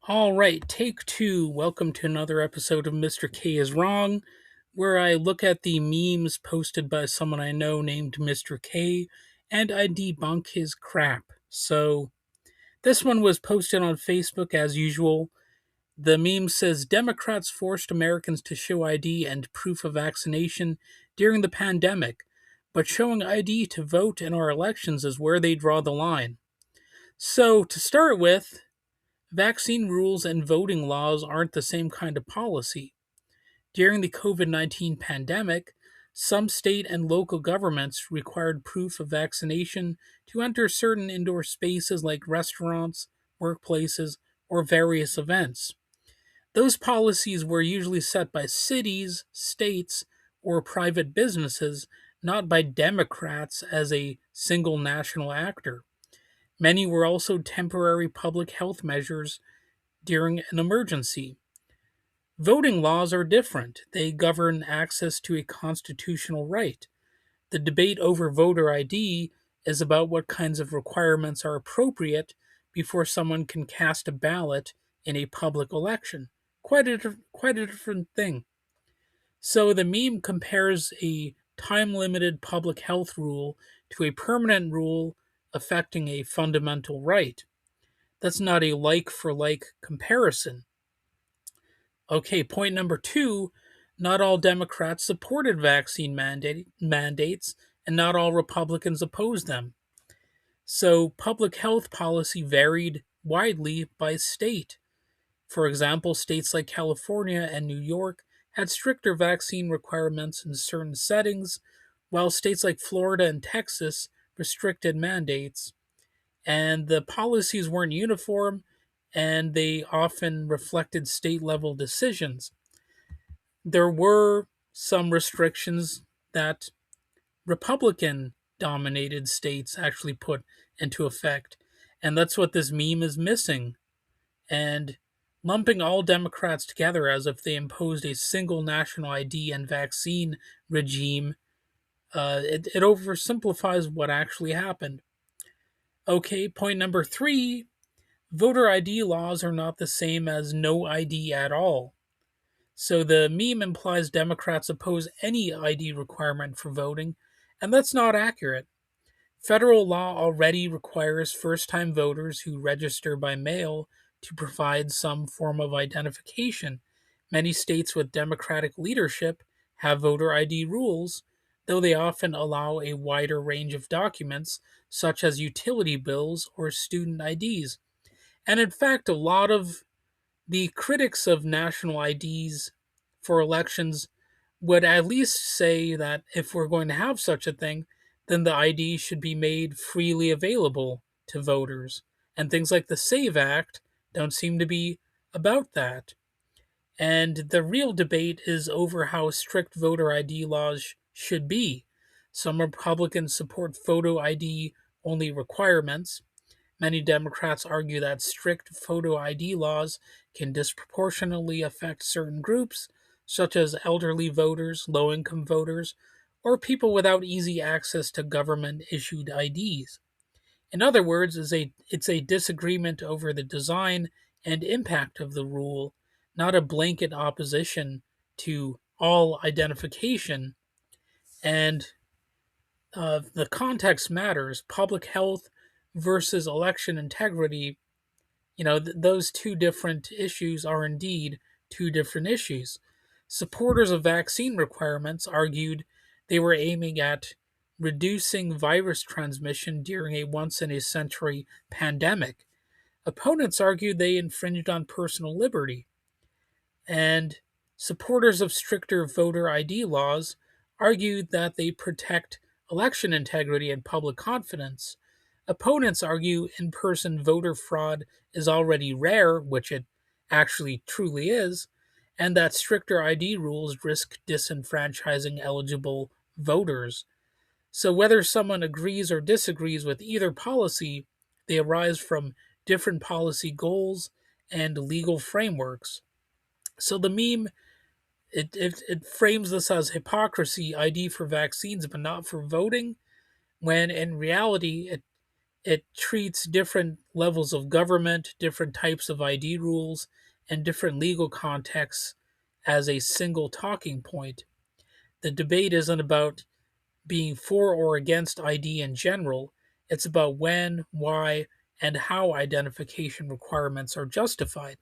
All right, take two. Welcome to another episode of Mr. K is Wrong, where I look at the memes posted by someone I know named Mr. K and I debunk his crap. So, this one was posted on Facebook as usual. The meme says Democrats forced Americans to show ID and proof of vaccination during the pandemic, but showing ID to vote in our elections is where they draw the line. So, to start with, vaccine rules and voting laws aren't the same kind of policy. During the COVID-19 pandemic, some state and local governments required proof of vaccination to enter certain indoor spaces like restaurants, workplaces, or various events. Those policies were usually set by cities, states, or private businesses, not by Democrats as a single national actor. Many were also temporary public health measures during an emergency. Voting laws are different. They govern access to a constitutional right. The debate over voter ID is about what kinds of requirements are appropriate before someone can cast a ballot in a public election. Quite a different thing. So the meme compares a time limited public health rule to a permanent rule affecting a fundamental right. That's not a like for like comparison. Okay, point number two, not all Democrats supported vaccine mandates, and not all Republicans opposed them. So, public health policy varied widely by state. For example, states like California and New York had stricter vaccine requirements in certain settings, while states like Florida and Texas restricted mandates. And the policies weren't uniform, and they often reflected state level decisions. There were some restrictions that Republican dominated states actually put into effect. And that's what this meme is missing. And lumping all Democrats together as if they imposed a single national ID and vaccine regime, it oversimplifies what actually happened. Okay, point number three, voter ID laws are not the same as no ID at all. So the meme implies Democrats oppose any ID requirement for voting, and that's not accurate. Federal law already requires first time voters who register by mail to provide some form of identification. Many states with Democratic leadership have voter ID rules, though they often allow a wider range of documents, such as utility bills or student IDs. And in fact, a lot of the critics of national IDs for elections would at least say that if we're going to have such a thing, then the ID should be made freely available to voters. And things like the SAVE Act don't seem to be about that. And the real debate is over how strict voter ID laws should be. Some Republicans support photo ID only requirements. Many Democrats argue that strict photo ID laws can disproportionately affect certain groups, such as elderly voters, low income voters, or people without easy access to government issued IDs. In other words, it's a disagreement over the design and impact of the rule, not a blanket opposition to all identification. And the context matters. Public health versus election integrity, those two different issues are indeed two different issues. Supporters of vaccine requirements argued they were aiming at reducing virus transmission during a once in a century pandemic. Opponents argued they infringed on personal liberty. And supporters of stricter voter ID laws argued that they protect election integrity and public confidence. Opponents argue in person voter fraud is already rare, which it actually truly is, and that stricter ID rules risk disenfranchising eligible voters. So, whether someone agrees or disagrees with either policy, they arise from different policy goals and legal frameworks. So, the meme it frames this as hypocrisy ID for vaccines but not for voting, when in reality It treats different levels of government, different types of ID rules, and different legal contexts as a single talking point. The debate isn't about being for or against ID in general, it's about when, why, and how identification requirements are justified.